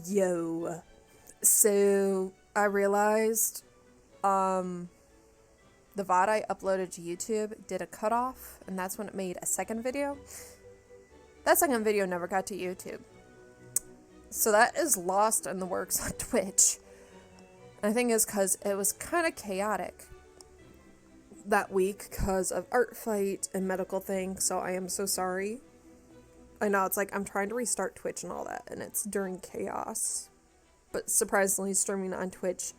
Yo. So I realized the VOD I uploaded to YouTube did a cutoff, and that's when it made a second video. That second video never got to YouTube. So that is lost in the works on Twitch. And I think it's because it was kind of chaotic that week because of art fight and medical thing, so I am so sorry. I know, it's like I'm trying to restart Twitch and all that, and it's during chaos. But surprisingly, streaming on Twitch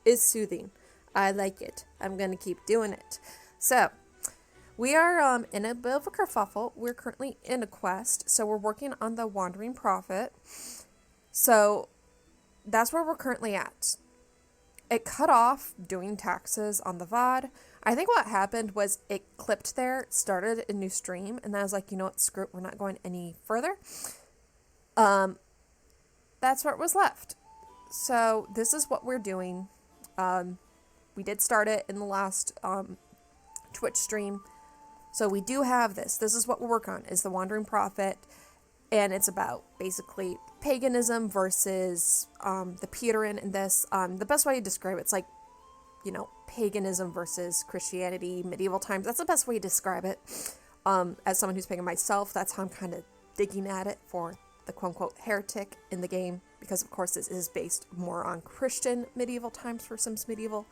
is soothing. I like it. I'm gonna keep doing it. So, we are in a bit of a kerfuffle. We're currently in a quest, so we're working on the Wandering Prophet. So, that's where we're currently at. It cut off doing taxes on the VOD. I think what happened was it clipped there, started a new stream, and then I was like, you know what, screw it, we're not going any further. That's where it was left. So this is what we're doing. We did start it in the last Twitch stream. So we do have this. This is what we'll work on, is the Wandering Prophet. And it's about basically paganism versus the Puritan in this. The best way to describe it's like, you know, paganism versus Christianity, medieval times. That's the best way to describe it. As someone who's pagan myself, that's how I'm kind of digging at it for the quote-unquote heretic in the game. Because, of course, this is based more on Christian medieval times for Sims Medieval.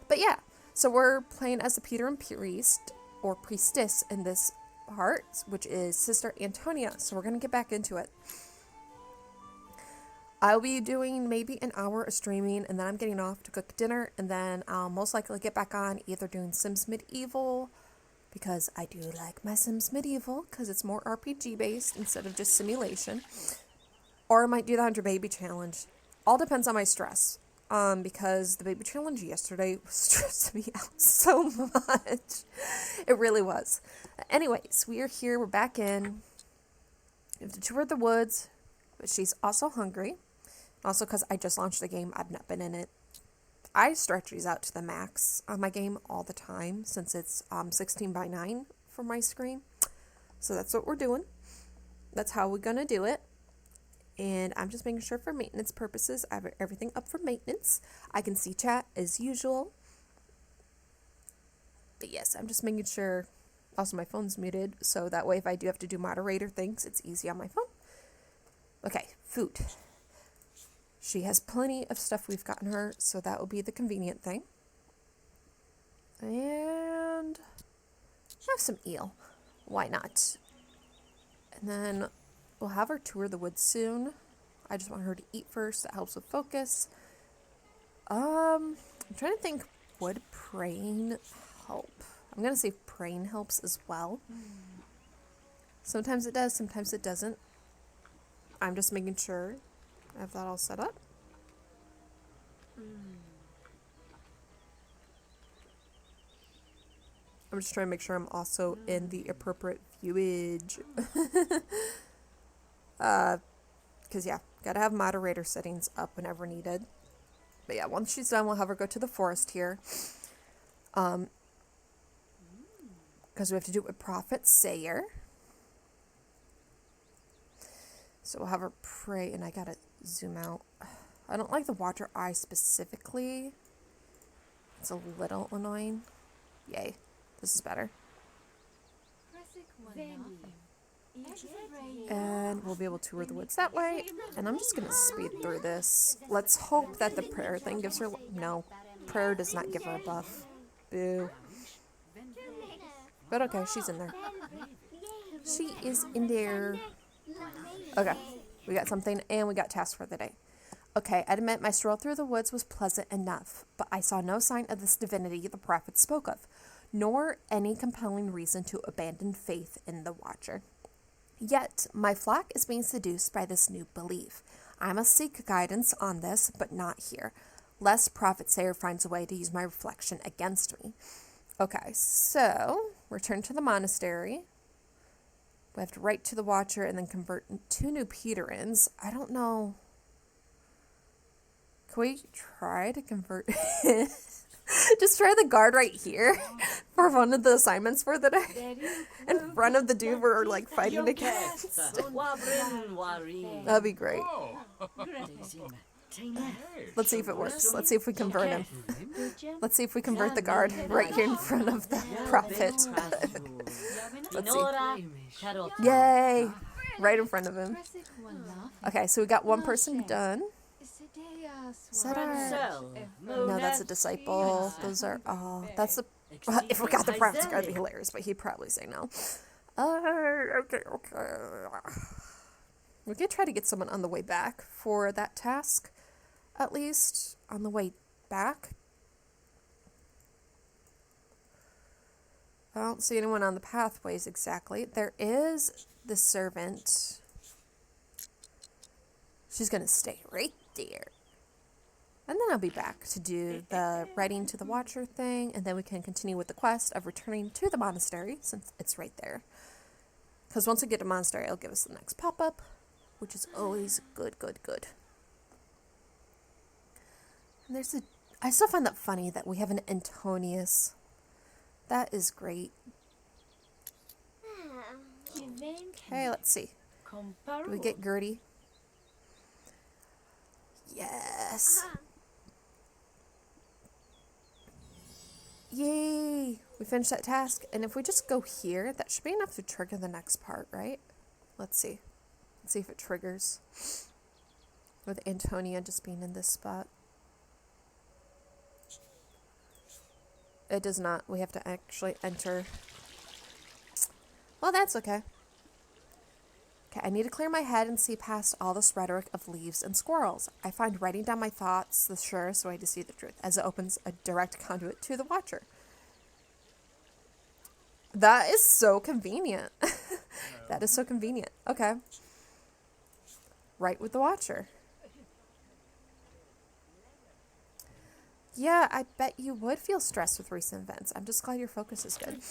But yeah, so we're playing as the Puritan priest or priestess in this part, which is Sister Antonia. So we're going to get back into it. I'll be doing maybe an hour of streaming, and then I'm getting off to cook dinner, and then I'll most likely get back on either doing Sims Medieval, because I do like my Sims Medieval, because it's more RPG based instead of just simulation, or I might do the 100 Baby Challenge. All depends on my stress, because the Baby Challenge yesterday stressed me out so much. It really was. Anyways, we are here, we're back in. We have to tour the woods, but she's also hungry. Also, because I just launched the game, I've not been in it. I stretch these out to the max on my game all the time, since it's 16:9 for my screen. So that's what we're doing. That's how we're gonna do it. And I'm just making sure for maintenance purposes, I have everything up for maintenance. I can see chat as usual. But yes, I'm just making sure. Also, my phone's muted, so that way if I do have to do moderator things, it's easy on my phone. Okay, food. She has plenty of stuff we've gotten her, so that will be the convenient thing. And have some eel. Why not? And then we'll have her tour the woods soon. I just want her to eat first. That helps with focus. I'm trying to think, would praying help? I'm going to say praying helps as well. Sometimes it does, sometimes it doesn't. I'm just making sure I have that all set up. I'm just trying to make sure I'm also in the appropriate viewage. Because, yeah, gotta have moderator settings up whenever needed. But yeah, once she's done, we'll have her go to the forest here. Because we have to do it with Prophet Sayer. So we'll have her pray, and I gotta zoom out. I don't like the Watcher Eye specifically. It's a little annoying. Yay. This is better. And we'll be able to tour the woods that way. And I'm just gonna speed through this. Let's hope that the prayer thing gives her... No. Prayer does not give her a buff. Boo. But okay, she's in there. She is in there. Okay, we got something, and we got tasks for the day. Okay, I admit my stroll through the woods was pleasant enough, but I saw no sign of this divinity the prophet spoke of, nor any compelling reason to abandon faith in the Watcher. Yet, my flock is being seduced by this new belief. I must seek guidance on this, but not here, lest Prophet Sayer finds a way to use my reflection against me. Okay, so, return to the monastery. We have to write to the Watcher and then convert 2 new Puritans. I don't know. Can we try to convert? Just try the guard right here for one of the assignments for the day. In front of the dude we're like fighting against. That'd be great. Let's see if it works. Let's see if we convert him. Let's see if we convert the guard right here in front of the prophet. Let's see. Yay! Right in front of him. Okay, so we got one person done. Is that our... No, that's a disciple. Those are all... That's the... If we got the prophet, it's gotta be hilarious, but he'd probably say no. Okay. We could try to get someone on the way back for that task. At least on the way back. I don't see anyone on the pathways exactly. There is the servant. She's gonna stay right there. And then I'll be back to do the writing to the Watcher thing, and then we can continue with the quest of returning to the monastery, since it's right there. Because once we get to the monastery, it'll give us the next pop-up, which is always good. And there's a... I still find that funny that we have an Antonius. That is great. Okay, let's see. Do we get Gertie? Yes. Yay! We finished that task. And if we just go here, that should be enough to trigger the next part, right? Let's see. Let's see if it triggers. With Antonia just being in this spot. It does not. We have to actually enter. Well, that's okay. Okay, I need to clear my head and see past all this rhetoric of leaves and squirrels. I find writing down my thoughts the surest way to see the truth, as it opens a direct conduit to the Watcher. That is so convenient. That is so convenient. Okay. Write with the Watcher. Yeah, I bet you would feel stressed with recent events. I'm just glad your focus is good.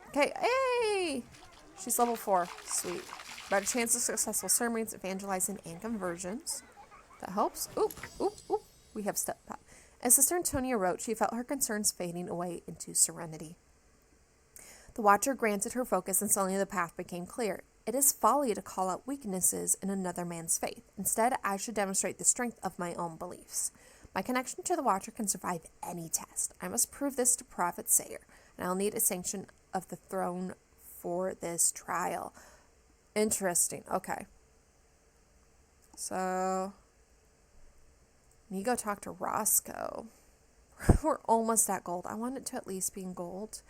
Okay, hey! She's level 4. Sweet. Better chance of successful sermons, evangelizing, and conversions. That helps. Oop. We have step pop. As Sister Antonia wrote, she felt her concerns fading away into serenity. The Watcher granted her focus, and suddenly the path became clear. It is folly to call out weaknesses in another man's faith. Instead, I should demonstrate the strength of my own beliefs. My connection to the Watcher can survive any test. I must prove this to Prophet Sayer, and I'll need a sanction of the throne for this trial. Interesting. Okay. So, you go talk to Roscoe. We're almost at gold. I want it to at least be in gold.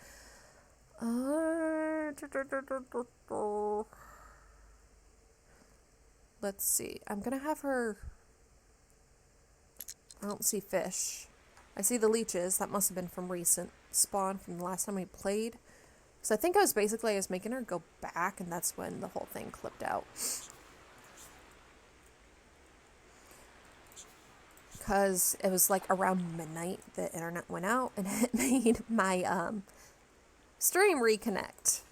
Let's see. I'm gonna have her... I don't see fish. I see the leeches. That must have been from recent spawn from the last time we played. So I think I was making her go back, and that's when the whole thing clipped out. Because it was like around midnight the internet went out, and it made my stream reconnect.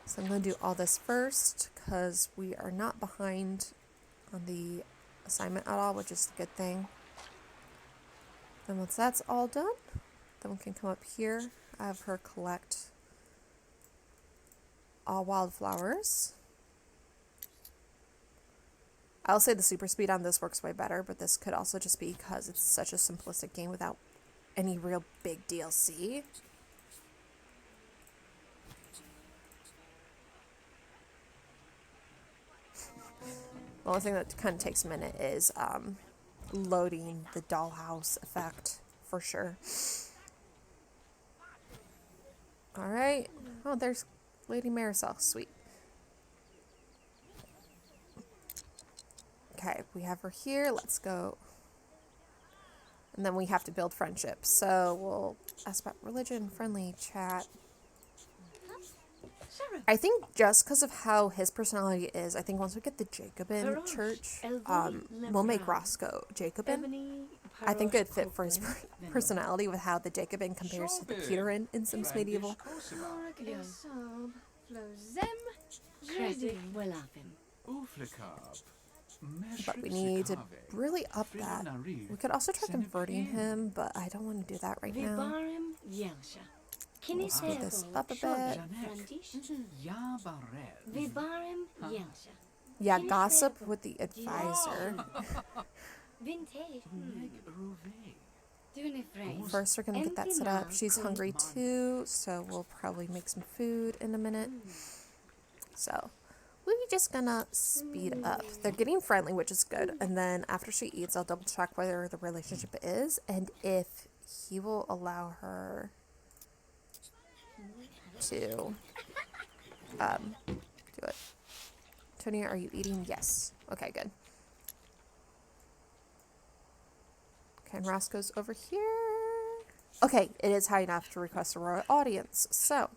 So I'm going to do all this first, because we are not behind on the assignment at all, which is a good thing. Then once that's all done, then we can come up here. I have her collect all wildflowers. I'll say the super speed on this works way better, but this could also just be because it's such a simplistic game without any real big DLC. The only thing that kind of takes a minute is loading the dollhouse effect, for sure. Alright. Oh, there's Lady Marisol. Sweet. Okay, we have her here. Let's go. And then we have to build friendship. So we'll ask about religion, friendly, chat. I think just because of how his personality is, I think once we get the Jacobin church, we'll make Roscoe Jacobin. I think it'd fit for his personality with how the Jacobin compares to the Peterin in Sims Medieval. But we need to really up that. We could also try converting him, but I don't want to do that right now. We'll speed this up a bit. Yeah, gossip with the advisor. First, we're gonna get that set up. She's hungry too, so we'll probably make some food in a minute. So we're just gonna speed up. They're getting friendly, which is good. And then after she eats, I'll double check whether the relationship is and if he will allow her to do it. Tonya, are you eating? Yes. Okay, good. Okay, and Roscoe's over here. Okay, it is high enough to request a royal audience. So,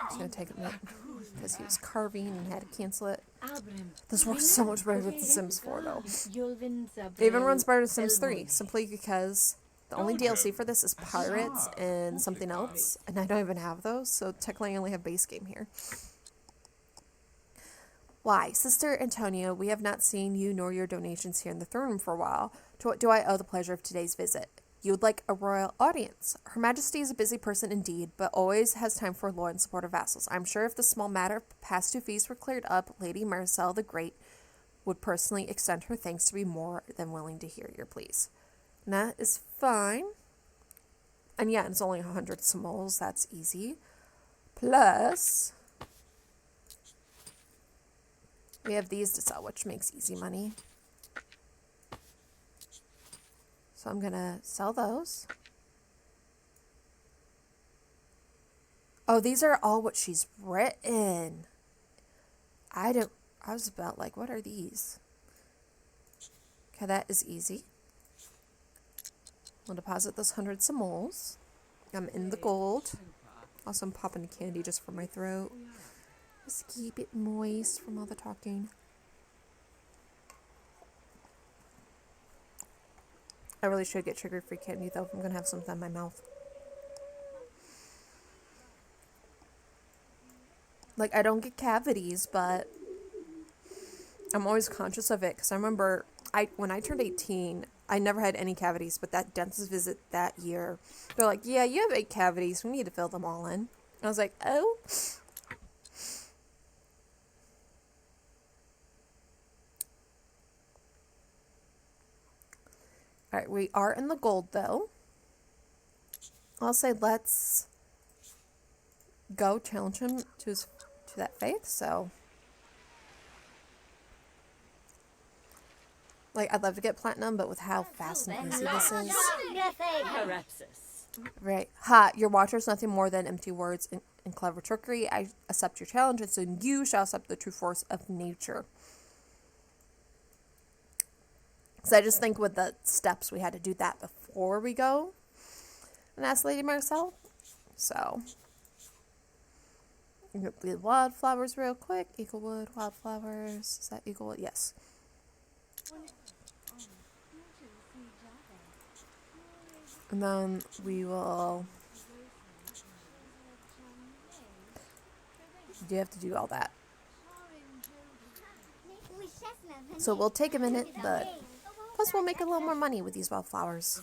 it's going to take a minute because he was carving and had to cancel it. This works so much better with The Sims 4, though. It even runs better than Sims 3, simply because the only DLC for this is Pirates and something else, and I don't even have those, so technically I only have base game here. Why, Sister Antonia, we have not seen you nor your donations here in the throne room for a while. To what do I owe the pleasure of today's visit? You would like a royal audience. Her Majesty is a busy person indeed, but always has time for loyal and supportive vassals. I'm sure if the small matter of past due fees were cleared up, Lady Marcel the Great would personally extend her thanks to be more than willing to hear your pleas. And that is fine. And yeah, it's only 100 simoles. That's easy. Plus, we have these to sell, which makes easy money. So I'm going to sell those. Oh, these are all what she's written. I was about like, what are these? Okay, that is easy. We'll deposit those 100 simoles. I'm in the gold. Also, I'm popping candy just for my throat. Just keep it moist from all the talking. I really should get trigger-free candy, though, if I'm going to have something in my mouth. Like, I don't get cavities, but I'm always conscious of it, because I remember when I turned 18, I never had any cavities, but that dentist visit that year, they're like, yeah, you have 8 cavities, we need to fill them all in. I was like, oh. Alright, we are in the gold, though. I'll say let's go challenge him to that faith, so. Like, I'd love to get platinum, but with how fast and easy this is. Right. Ha, your watcher is nothing more than empty words and clever trickery. I accept your challenge, and soon you shall accept the true force of nature. So I just think with the steps, we had to do that before we go and ask Lady Marcel. So, the wildflowers real quick. Eaglewood, wildflowers. Is that Eaglewood? Yes. And then we will... You have to do all that. So we'll take a minute, but... Plus, we'll make a little more money with these wildflowers.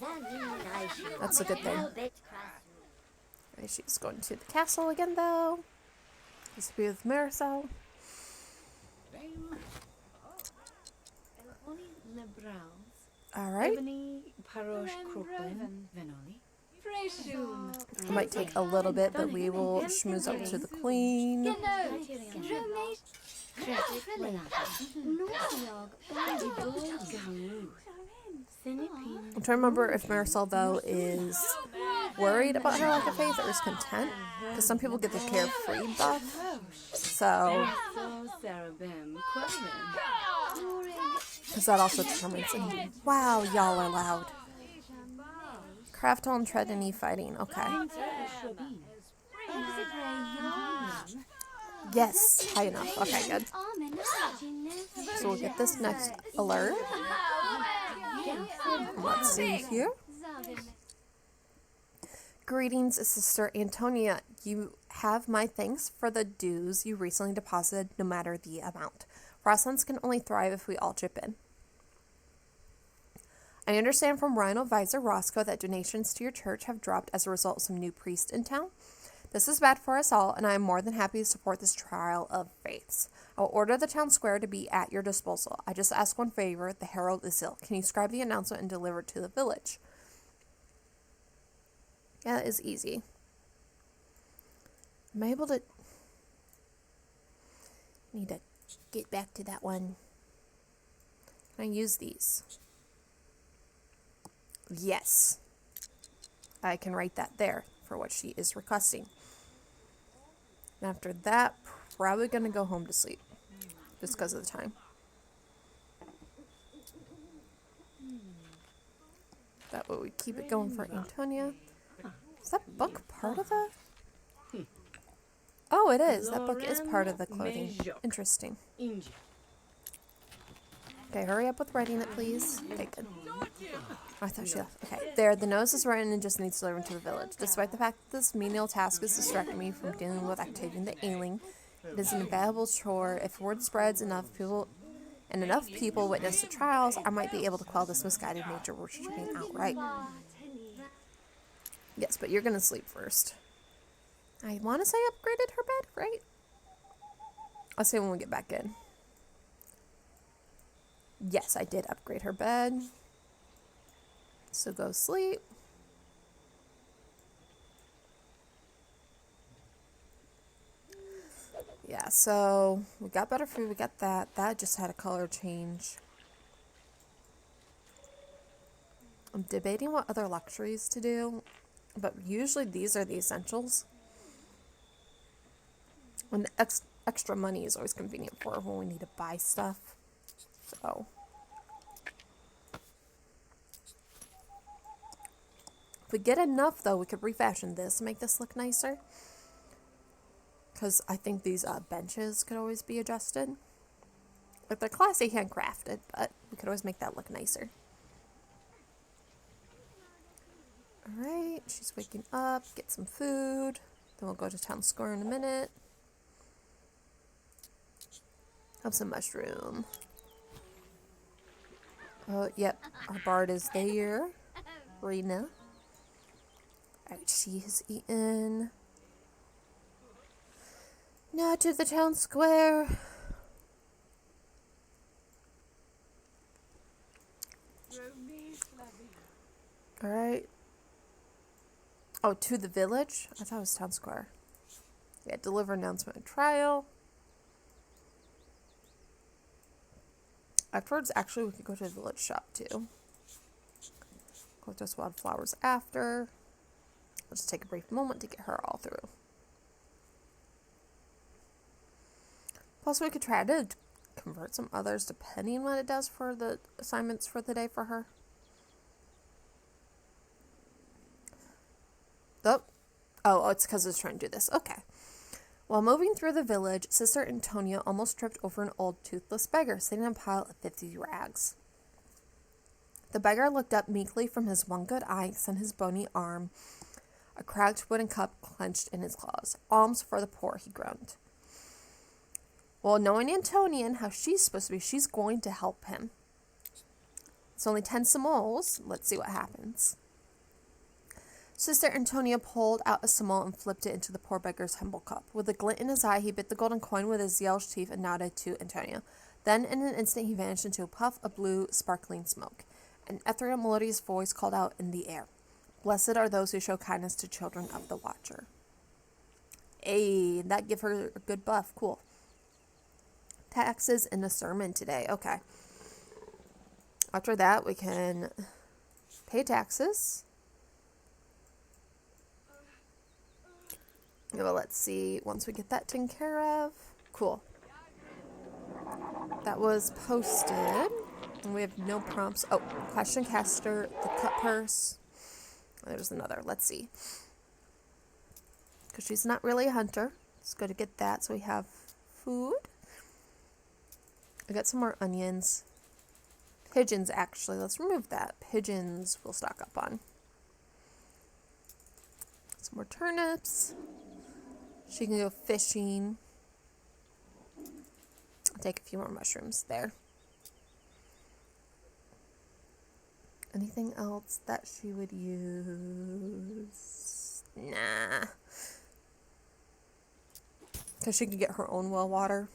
That's a good thing. Right, she's going to the castle again, though. This will be with Marcel. Alright. It might take a little bit, but we will schmooze up to the queen. I'm trying to remember if Marcel, though, is worried about her lack of faith or is content. Because some people get the carefree buff. So, because that also determines. Wow, y'all are loud. Craft on tread and e-fighting. Okay. Yes, high enough. Okay, good. So we'll get this next alert. Let's see here. Greetings, Sister Antonia. You have my thanks for the dues you recently deposited, no matter the amount. Frostlands can only thrive if we all chip in. I understand from Rhino Advisor Roscoe that donations to your church have dropped as a result of some new priests in town. This is bad for us all, and I am more than happy to support this trial of faiths. I will order the town square to be at your disposal. I just ask one favor. The herald is ill. Can you scribe the announcement and deliver it to the village? Yeah, that is easy. Am I able to... Need to get back to that one. Can I use these? Yes. I can write that there for what she is requesting. And after that, probably going to go home to sleep. Just because of the time. That way we keep it going for Antonia. Is that book part of the... Oh, it is. That book is part of the clothing. Interesting. Okay, hurry up with writing it, please. Okay, good. Oh, I thought she left. Okay, there. The nose is written and just needs delivered to the village. Despite the fact that this menial task is distracting me from dealing with activating the ailing, it is an invaluable chore. If word spreads enough people witness the trials, I might be able to quell this misguided nature worshipping outright. Yes, but you're going to sleep first. I want to say I upgraded her bed, right? I'll say when we get back in. Yes, I did upgrade her bed. So go sleep. Yeah, so we got better food. We got that. That just had a color change. I'm debating what other luxuries to do. But usually these are the essentials. And the extra money is always convenient for when we need to buy stuff. So. If we get enough, though, we could refashion this to make this look nicer. Because I think these benches could always be adjusted. Like, they're classy handcrafted, but we could always make that look nicer. Alright, she's waking up. Get some food. Then we'll go to town square in a minute. Have some mushroom. Oh, yep. Our bard is there. Rena. Alright, she has eaten. Now to the town square. Alright. Oh, to the village? I thought it was town square. Yeah, deliver announcement and trial. Afterwards, actually, we could go to the village shop, too. Collect those wildflowers after. I'll just take a brief moment to get her all through. Plus, we could try to convert some others, depending on what it does for the assignments for the day for her. Oh, it's because I was trying to do this. Okay. While moving through the village, Sister Antonia almost tripped over an old toothless beggar sitting on a pile of 50 rags. The beggar looked up meekly from his one good eye on his bony arm, a cracked wooden cup clenched in his claws. Alms for the poor, he groaned. Well, knowing Antonia and how she's supposed to be, she's going to help him. It's only 10 simoles. Let's see what happens. Sister Antonia pulled out a simole and flipped it into the poor beggar's humble cup. With a glint in his eye, he bit the golden coin with his yellow teeth and nodded to Antonia. Then, in an instant, he vanished into a puff of blue, sparkling smoke. An ethereal, melodious voice called out in the air, "Blessed are those who show kindness to children of the Watcher." Hey, that give her a good buff. Cool. Taxes in a sermon today. Okay. After that, we can pay taxes. Well, let's see. Once we get that taken care of. Cool. That was posted. And we have no prompts. Oh, question caster, the cut purse. There's another. Let's see. Because she's not really a hunter. It's good to get that. So we have food. I got some more onions. Pigeons, actually. Let's remove that. Pigeons we'll stock up on. some more turnips. She can go fishing. I'll take a few more mushrooms there. Anything else that she would use? Nah. Because she could get her own well water.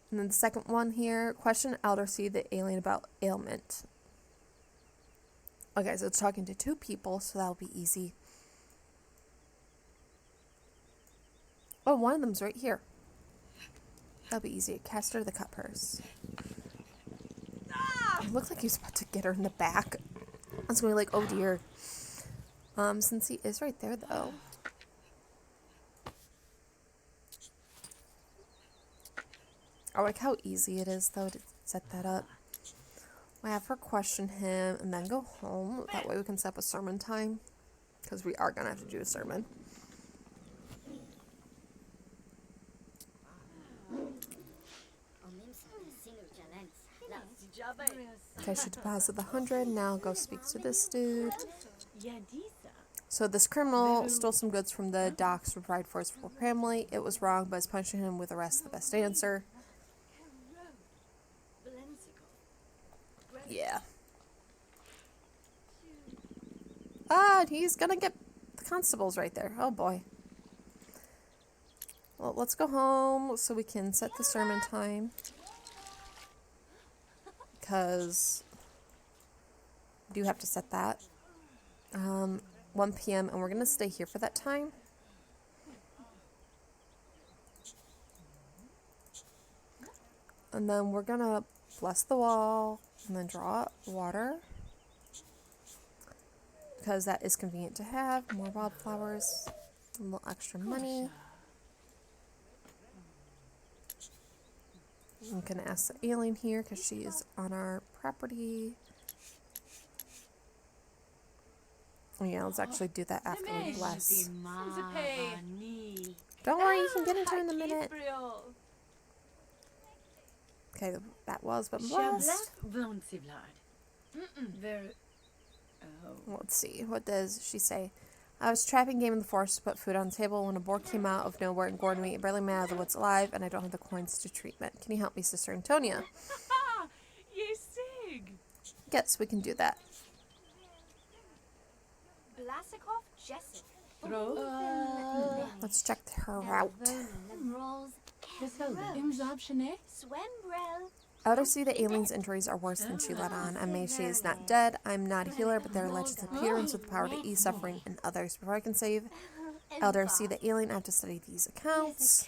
And then the second one here, question Eldersea the alien about ailment. Okay, so it's talking to two people, so that'll be easy. Oh, one of them's right here. That'll be easy. Cast her the cut purse. It looks like he's about to get her in the back. I was going to be like, oh dear. Since he is right there, though. I like how easy it is, though, to set that up. We have her question him and then go home. That way we can set up a sermon time. Because we are going to have to do a sermon. Okay, she deposited the 100. Now go speak to this dude. So this criminal stole some goods from the docks to provide for his full family. It was wrong, but is punishing him with arrest the best answer. Yeah. Ah, he's gonna get the constables right there. Oh boy. Well, let's go home so we can set the sermon time. Because we do have to set that. 1 p.m. and we're going to stay here for that time. And then we're going to bless the wall and then draw water. Because that is convenient to have. More wildflowers. A little extra money. I'm going to ask the alien here because she is on our property. Oh, yeah, let's actually do that after we bless. Don't worry, you can get into it in a minute. Okay, that was been blessed. Let's see, what does she say? I was trapping game in the forest to put food on the table when a boar came out of nowhere and gored me. It barely made out of the woods alive, and I don't have the coins to treatment. Can you help me, Sister Antonia? Yes, we can do that. Let's check her route. Eldersea the alien's injuries are worse than she let on. I may she is not dead. I'm not a healer, but there are legends of Peterins with the power to ease suffering and others. Before I can save Eldersea the alien, I have to study these accounts.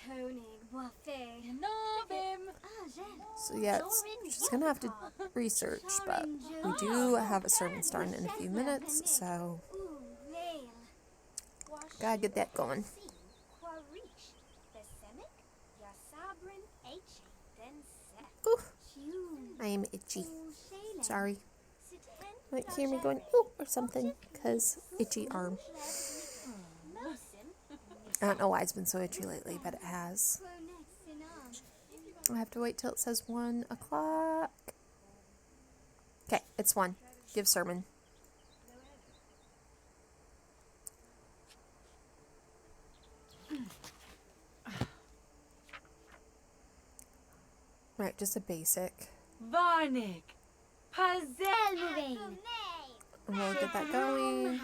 So yeah, she's gonna have to research, but we do have a sermon starting in a few minutes, so gotta get that going. Ooh, I am itchy. Sorry. You might hear me going ooh or something, because itchy arm. I don't know why it's been so itchy lately, but it has. I have to wait till it says 1 o'clock. Okay, it's 1. Give sermon. Right, just a basic. Varnik. Puzzle. And we'll get that going.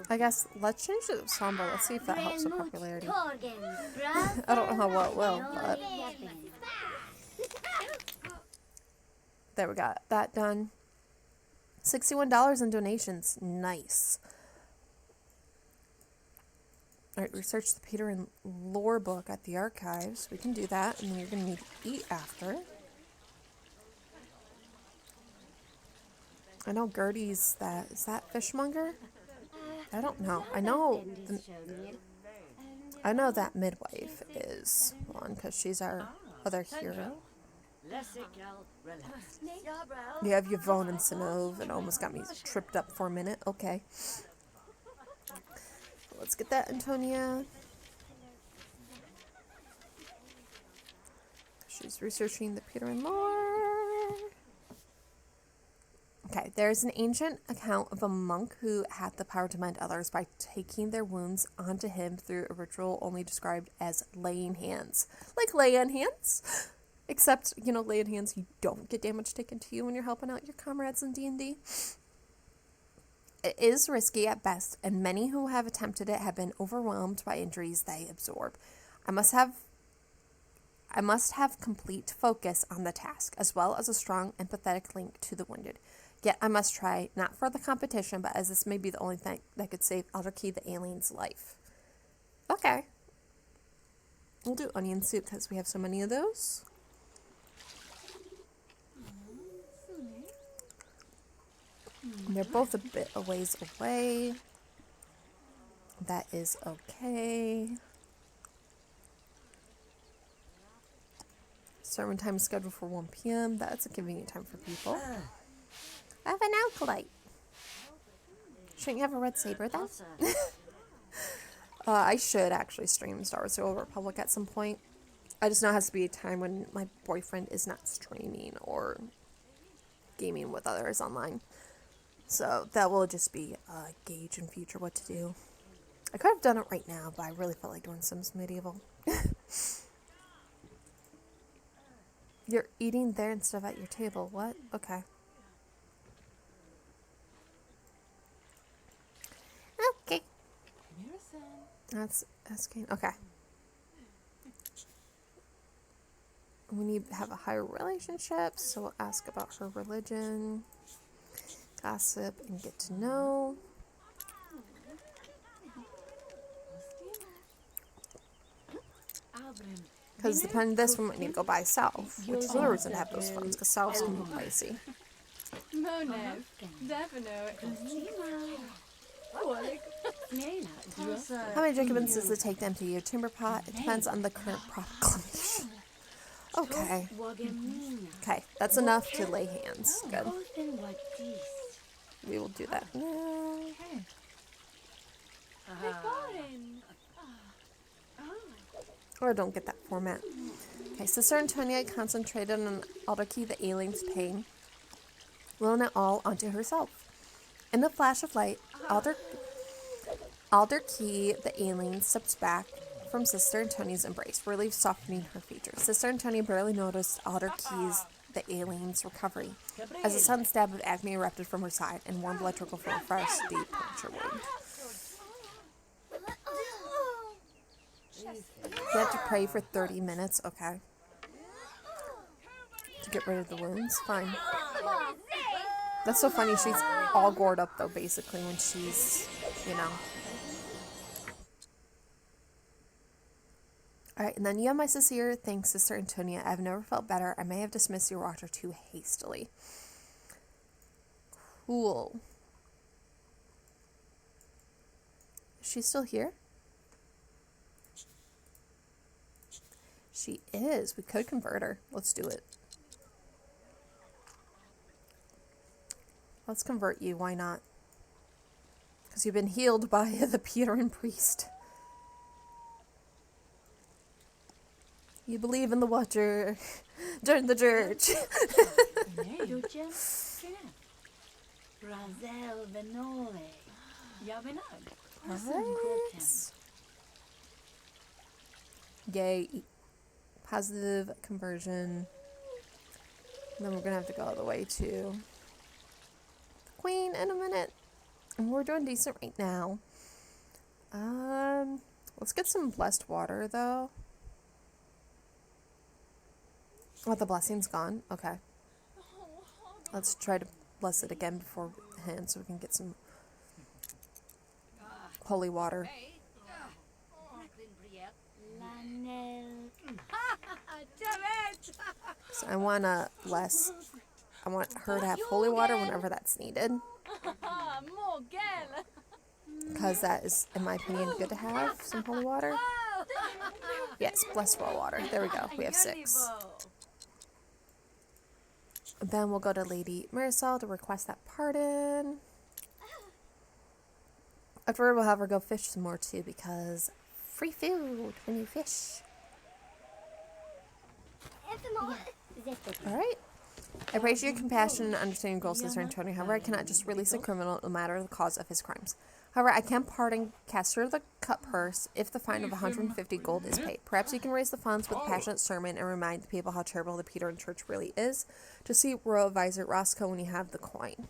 I guess let's change it to somber. Let's see if that helps with popularity. I don't know how well it will, but there we got that done. $61 in donations. Nice. Alright, research the Peter and lore book at the archives. We can do that, and then you're going to need to eat after. I know Gertie's that. Is that fishmonger? I don't know. I know that midwife is one, because she's our other hero. You have Yvonne and Sinove, and almost got me tripped up for a minute. Okay. Let's get that, Antonia. She's researching the Peterin lore. Okay, there's an ancient account of a monk who had the power to mend others by taking their wounds onto him through a ritual only described as laying hands. Like lay on hands. Except, you know, lay on hands, you don't get damage taken to you when you're helping out your comrades in D&D. It is risky at best, and many who have attempted it have been overwhelmed by injuries they absorb. I must have complete focus on the task, as well as a strong, empathetic link to the wounded. Yet I must try, not for the competition, but as this may be the only thing that could save Alderkey the alien's life. Okay. We'll do onion soup because we have so many of those. They're both a bit a ways away. That is okay. Sermon time is scheduled for 1 p.m. That's a convenient time for people. I have an alkalite. Shouldn't you have a red saber then? I should actually stream Star Wars: The Old Republic at some point. I just know it has to be a time when my boyfriend is not streaming or gaming with others online. So that will just be a gauge in future what to do. I could have done it right now, but I really felt like doing Sims Medieval. You're eating there instead of at your table. What? Okay. Okay. That's asking. Okay. We need to have a higher relationship, so we'll ask about her religion, gossip, and get to know. Because depending on this, we might need to go by South, which is another reason to have those funds, because South's can be pricey. How many Jacobins does it take to empty your timber pot? It depends on the current proclamation. Okay. Okay, that's enough to lay hands. Good. We will do that now. Or don't get that format. Okay, Sister Antonia concentrated on Alderkey the alien's pain, willing it all onto herself. In the flash of light, Alderkey the alien steps back from Sister Antonia's embrace, relief softening her features. Sister Antonia barely noticed Alderkey's the alien's recovery, as a sudden stab of agony erupted from her side, and warm blood trickled from a fresh, deep puncture wound. You have to pray for 30 minutes, okay. To get rid of the wounds, fine. That's so funny, she's all gored up though, basically, when she's, you know. Alright, and then you have my sincere thanks, Sister Antonia. I've never felt better. I may have dismissed your watcher too hastily. Cool. Is she still here? She is. We could convert her. Let's do it. Let's convert you. Why not? Because you've been healed by the Peterin priest. You believe in the Watcher. Join the church. Right. Yay. Positive conversion. And then we're going to have to go all the way to the Queen in a minute. And we're doing decent right now. Let's get some blessed water, though. Oh, the blessing's gone? Okay. Let's try to bless it again beforehand so we can get some holy water. So I want to bless. I want her to have holy water whenever that's needed. Because that is, in my opinion, good to have some holy water. Yes, blessed raw water. There we go. We have 6. Then we'll go to Lady Marisol to request that pardon. Afterward, we'll have her go fish some more too, because free food when you fish. Alright. I appreciate your compassion and understanding goals, Sister Antonio. However, I cannot just release a criminal no matter the cause of his crimes. However, I can pardon Castor the cut purse if the fine of 150 gold is paid. Perhaps you can raise the funds with a passionate sermon and remind the people how terrible the Peter in church really is. Just see Royal Advisor Roscoe when you have the coin.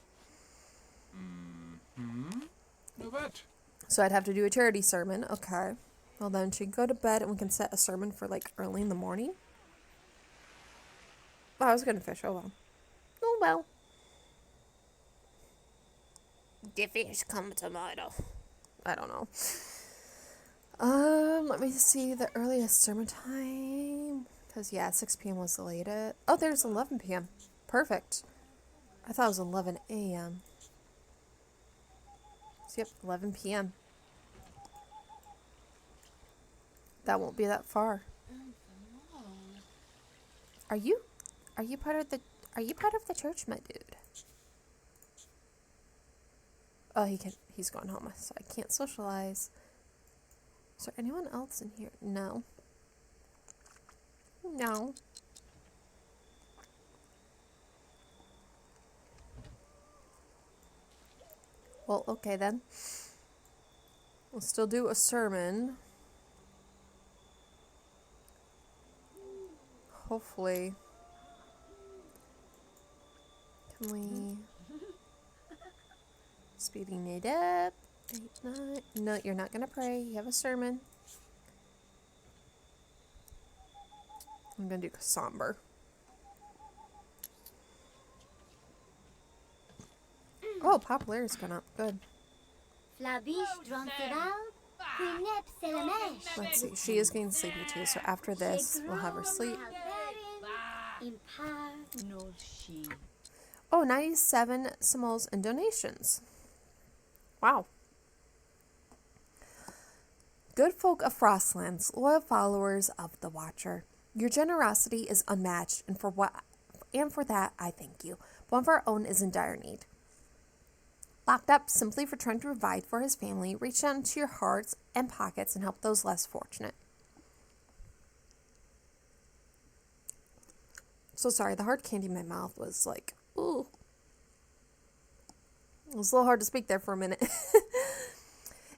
So I'd have to do a charity sermon. Okay. Well, then she can go to bed and we can set a sermon for like early in the morning. Oh, I was going to fish. Oh, well. Oh, well. The fish come tomato. I don't know. Let me see the earliest sermon time. Because, yeah, 6 p.m. was the latest. Oh, there's 11 p.m. Perfect. I thought it was 11 a.m. So, yep, 11 p.m. That won't be that far. Are you part of the church, my dude? Oh, he's going home, so I can't socialize. Is there anyone else in here? No. No. Well, okay then. We'll still do a sermon. Hopefully. Can we... Speeding it up. 8, 9. No, you're not going to pray. You have a sermon. I'm going to do somber. Oh, popularity's gone up. Good. Let's see. She is getting sleepy too, so after this, we'll have her sleep. Oh, 97 simoles and donations. Wow. Good folk of Frostlands, loyal followers of the Watcher. Your generosity is unmatched, and for that I thank you. One of our own is in dire need. Locked up simply for trying to provide for his family, reach out into your hearts and pockets and help those less fortunate. So sorry, the hard candy in my mouth was like, ooh. It was a little hard to speak there for a minute.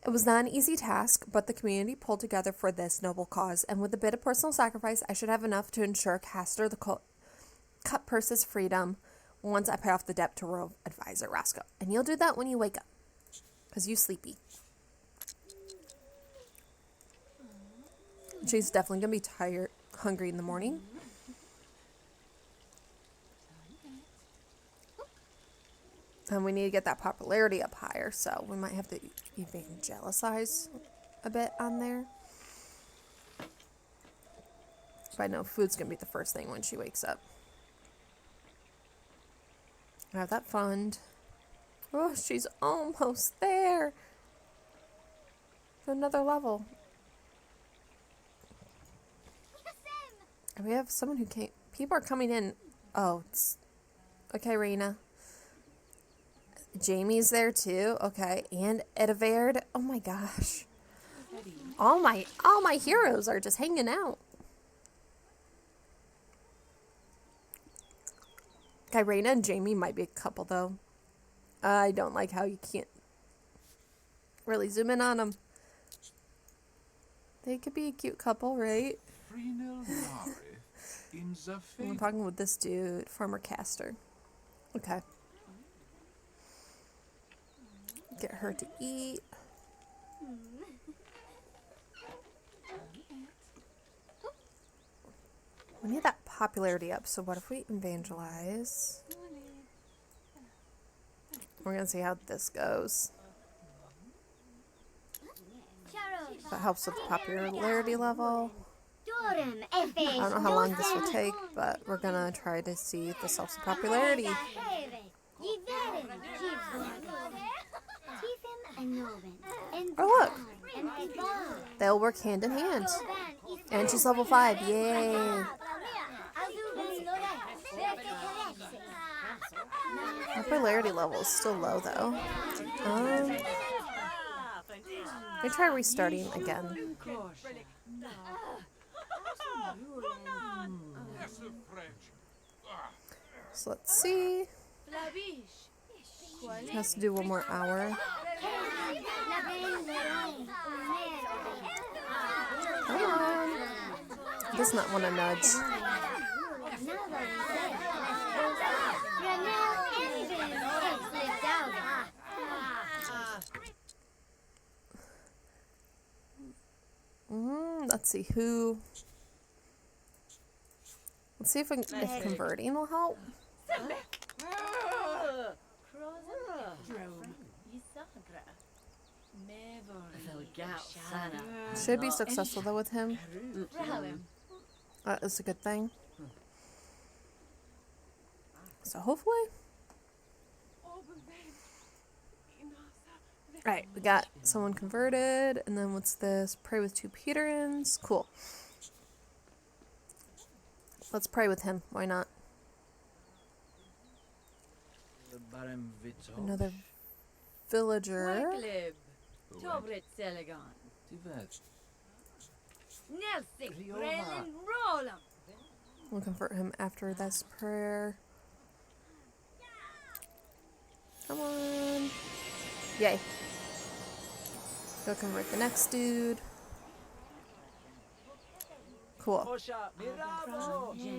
It was not an easy task, but the community pulled together for this noble cause, and with a bit of personal sacrifice, I should have enough to ensure Castor the cut purse's freedom once I pay off the debt to Royal Advisor Roscoe. And you'll do that when you wake up, because you sleepy. She's definitely going to be hungry in the morning. And we need to get that popularity up higher, so we might have to evangelize a bit on there. But I know food's going to be the first thing when she wakes up. I have that fund. Oh, she's almost there. Another level. And we have someone who came. People are coming in. Oh, it's okay, Raina. Jamie's there too. Okay, and Edivard. Oh my gosh. All my heroes are just hanging out. Okay, Raina and Jamie might be a couple though. I don't like how you can't really zoom in on them. They could be a cute couple, right? I'm talking with this dude, Farmer Castor. Okay. Get her to eat. We need that popularity up, so what if we evangelize? We're gonna see how this goes. That helps with the popularity level. I don't know how long this will take, but we're gonna try to see if this helps with popularity. Oh look! They'll work hand in hand. And she's level 5. Yay! Popularity level is still low though. Let me try restarting again. So let's see. Has to do one more hour. Come on. Does not want to nudge. Let's see who. Let's see if converting will help. Should be successful though with him. That is a good thing. So hopefully. Alright, we got someone converted, and then what's this? Pray with 2 Peterins. Cool. Let's pray with him. Why not? Another villager. We'll convert him after this prayer. Come on. Yay. Go convert the next dude. Cool. And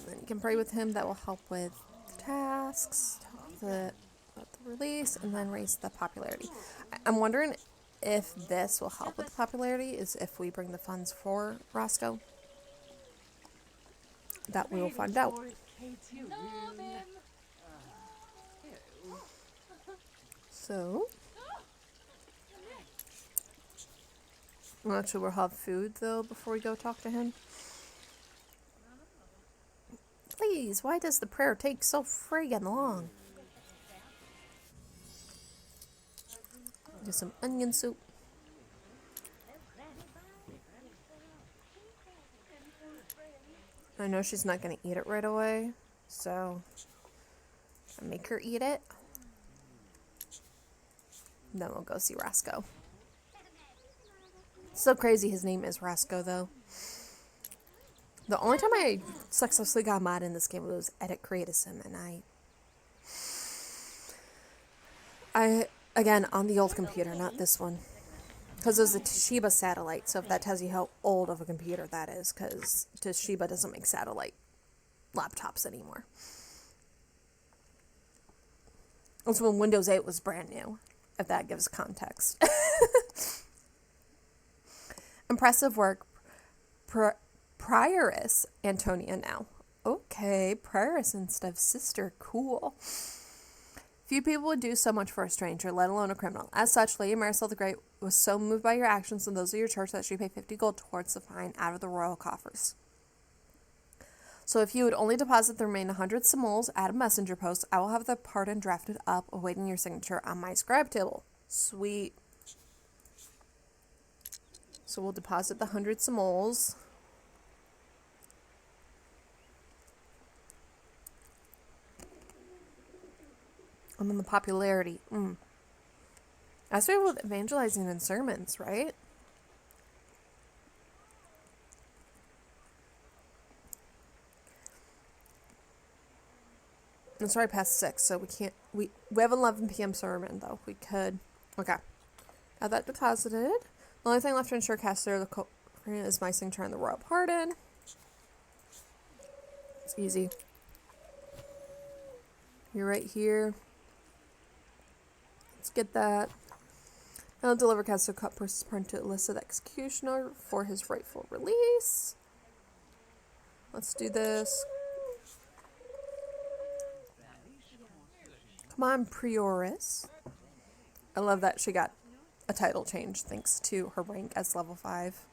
then you can pray with him. That will help with the tasks, the release, and then raise the popularity. I'm wondering if this will help with the popularity, is if we bring the funds for Roscoe. That we will find out. So, actually we'll have food though before we go talk to him. Please, why does the prayer take so friggin' long? Do some onion soup. I know she's not gonna eat it right away, so I'll make her eat it. Then we'll go see Roscoe. So crazy his name is Roscoe though. The only time I successfully got mod in this game was edit create a sim, and I again on the old computer, not this one, because it was a Toshiba satellite. So if that tells you how old of a computer that is, because Toshiba doesn't make satellite laptops anymore. That's when Windows 8 was brand new, if that gives context. Impressive work, Prioress Antonia now. Okay, Prioress instead of sister. Cool. Few people would do so much for a stranger, let alone a criminal. As such, Lady Marisol the Great was so moved by your actions and those of your church that she paid 50 gold towards the fine out of the royal coffers. So if you would only deposit the remaining 100 simoles at a messenger post, I will have the pardon drafted up, awaiting your signature on my scribe table. Sweet. So we'll deposit the 100 simoles. And then the popularity. That's right with evangelizing and sermons, right? It's right past 6, so we can't. We have 11 p.m. sermon though. We could. Okay. Have that deposited. The only thing left to ensure Caster the is my signature on the royal pardon. It's easy. You're right here. Let's get that. I'll deliver Caster cut person's pardon to illicit executioner for his rightful release. Let's do this. Come on, Prioress. I love that she got a title change thanks to her rank as level 5.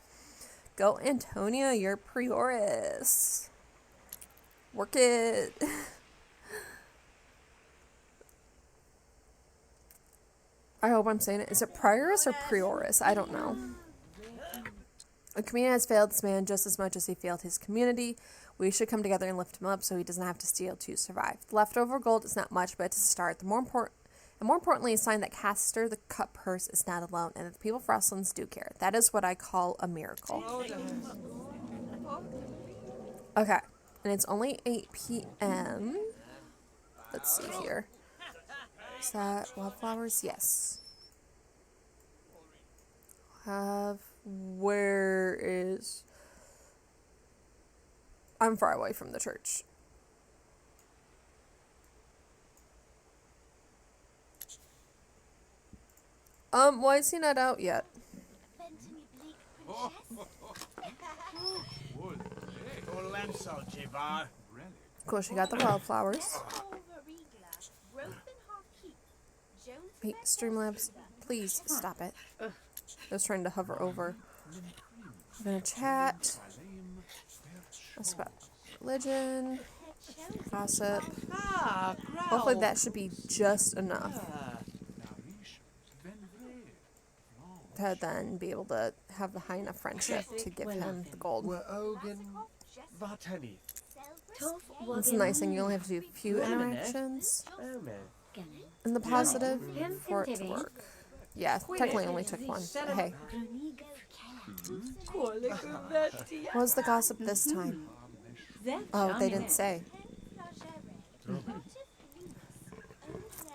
Go, Antonia, you're Prioress. Work it. I hope I'm saying it. Is it Prioress or Prioress? I don't know. The community has failed this man just as much as he failed his community. We should come together and lift him up so he doesn't have to steal to survive. The leftover gold is not much, but it's a start. More importantly, a sign that Caster, the cut purse, is not alone, and that the people of Rosslins do care. That is what I call a miracle. Okay, And it's only 8 p.m. Let's see here. Is that wildflowers? Yes. Where is... I'm far away from the church. Why is he not out yet? Cool, she got the wildflowers. Hey, Streamlabs, please stop it. I was trying to hover over. I'm gonna chat. That's about religion, gossip. Hopefully that should be just enough to then be able to have the high enough friendship to give him the gold. It's a nice thing, you only have to do a few interactions in the positive for it to work. Yeah, technically only took one. But hey. What was the gossip this time? Oh, they didn't say.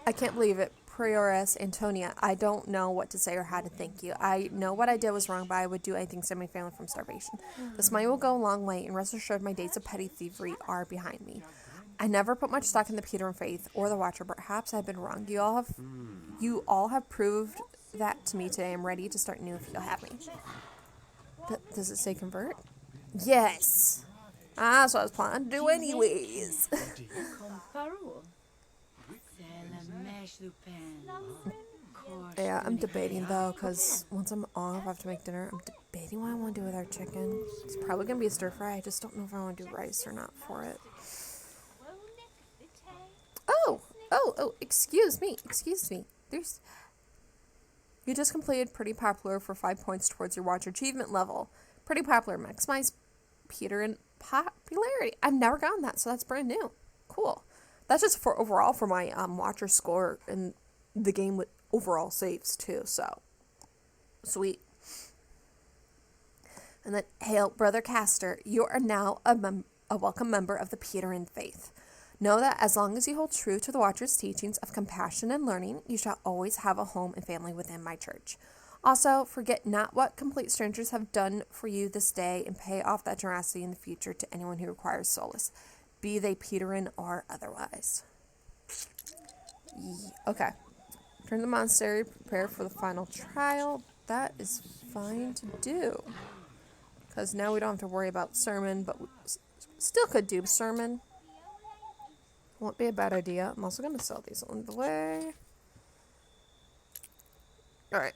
I can't believe it. Prioress Antonia, I don't know what to say or how to thank you. I know what I did was wrong, but I would do anything to save my family from starvation. This money will go a long way, and rest assured my days of petty thievery are behind me. I never put much stock in the Peter and Faith or the Watcher, but perhaps I've been wrong. You all have proved that to me today. I'm ready to start new if you'll have me. Does it say convert? Yes! Ah, so I was planning to do anyways. Yeah, I'm debating though, because once I'm off, I have to make dinner. I'm debating what I want to do with our chicken. It's probably going to be a stir fry. I just don't know if I want to do rice or not for it. Oh, excuse me. You just completed Pretty Popular for 5 points towards your Watcher achievement level. Pretty Popular, maximize Peter in popularity. I've never gotten that, so that's brand new. Cool. That's just for overall for my Watcher score in the game with overall saves too, so sweet. And then, hail, Brother Castor, you are now a welcome member of the Peter and Faith. Know that as long as you hold true to the Watcher's teachings of compassion and learning, you shall always have a home and family within my church. Also, forget not what complete strangers have done for you this day, and pay off that generosity in the future to anyone who requires solace, be they Peterin or otherwise. Okay. Return to the monastery, prepare for the final trial. That is fine to do. Because now we don't have to worry about sermon, but we still could do sermon. Won't be a bad idea. I'm also going to sell these along the way. Alright.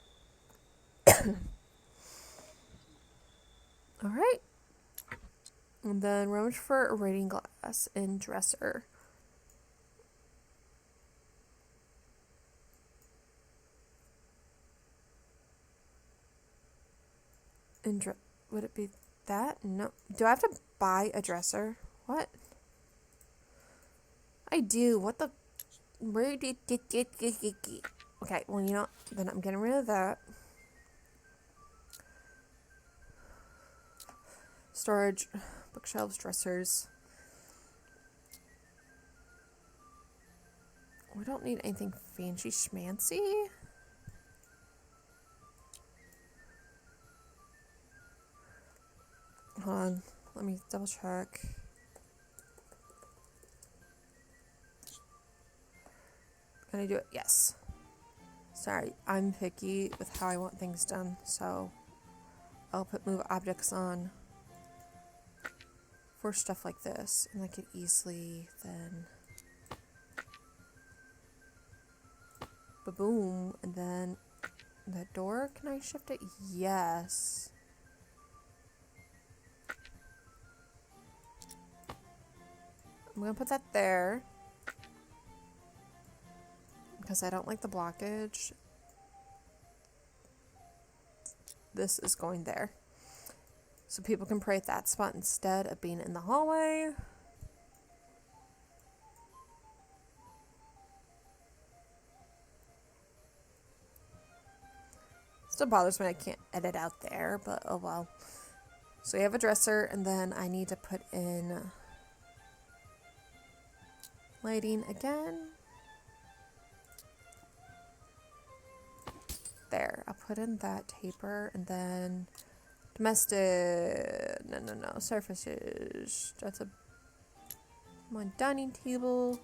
Alright. And then rummage for a reading glass and dresser. And would it be that? No. Do I have to buy a dresser? What? I do. What the? Okay, well, you know, then I'm getting rid of that. Storage, bookshelves, dressers. We don't need anything fancy schmancy. Hold on, let me double check. Can I do it? Yes. Sorry, I'm picky with how I want things done, so I'll put move objects on for stuff like this, and I could easily then ba-boom, and then the door, can I shift it? Yes. I'm gonna put that there because I don't like the blockage. This is going there. So people can pray at that spot instead of being in the hallway. Still bothers me I can't edit out there, but oh well. So we have a dresser, and then I need to put in Lighting again. There, I'll put in that taper and then domestic. No. Surfaces. That's a. Come on, dining table.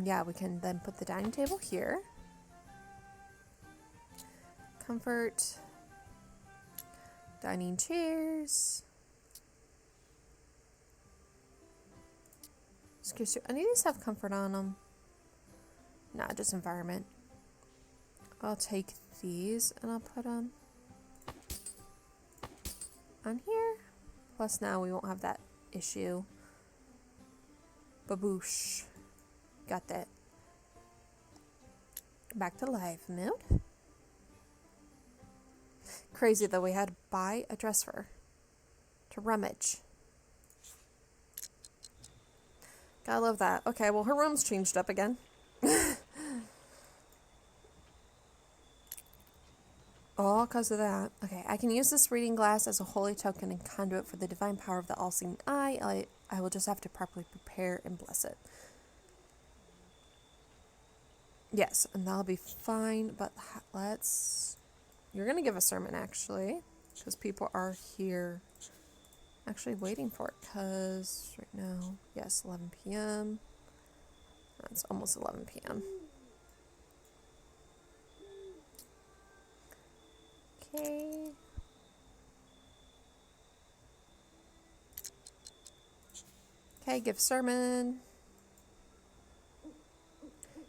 Yeah, we can then put the dining table here. Comfort. Dining chairs. Any of these have comfort on them? Nah, just environment. I'll take these and I'll put them on here. Plus now we won't have that issue. Baboosh. Got that. Back to live mode. Crazy though, we had to buy a dresser to rummage. Gotta love that. Okay, well her room's changed up again. All because of that. Okay, I can use this reading glass as a holy token and conduit for the divine power of the all-seeing eye. I will just have to properly prepare and bless it. Yes, and that'll be fine, but let's... You're going to give a sermon, actually, because people are here actually waiting for it, because right now, yes, 11 p.m. It's almost 11 p.m. Okay. Okay, give sermon.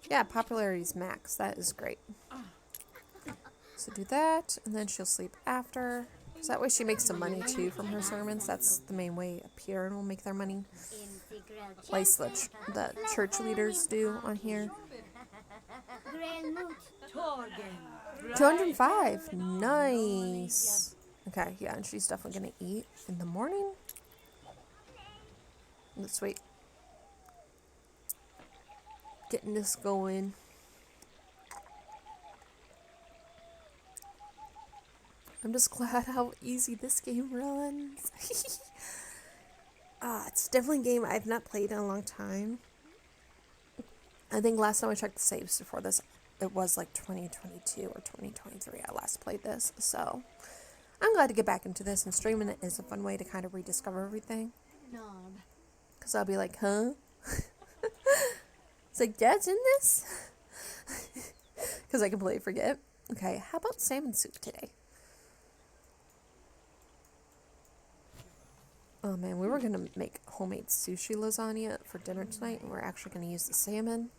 Yeah, popularity's max. That is great. So do that, and then she'll sleep after. So that way she makes some money too from her sermons. That's the main way a PRN will make their money. At least the church leaders do on here. 205. Nice. Okay, yeah, and she's definitely going to eat in the morning. Let's wait. Getting this going. I'm just glad how easy this game runs. It's definitely a game I've not played in a long time. I think last time I checked the saves before this, it was like 2022 or 2023 I last played this. So I'm glad to get back into this, and streaming it is a fun way to kind of rediscover everything. Because I'll be like, huh? It's like, Dad's in this? Because I completely forget. Okay, how about salmon soup today? Oh man, we were going to make homemade sushi lasagna for dinner tonight, and we're actually going to use the salmon,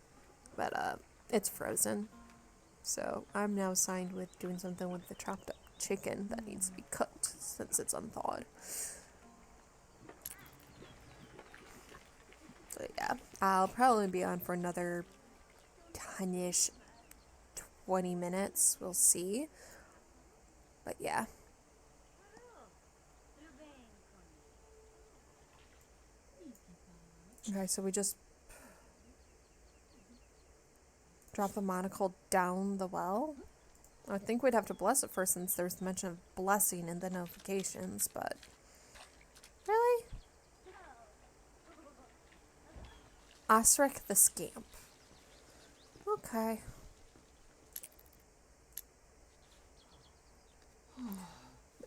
but it's frozen. So I'm now assigned with doing something with the chopped up chicken that needs to be cooked since it's unthawed. So yeah, I'll probably be on for another 10-ish, 20 minutes. We'll see. But yeah. Okay, so we just drop the monocle down the well. I think we'd have to bless it first since there's mention of blessing in the notifications, but really? Osric the Scamp. Okay.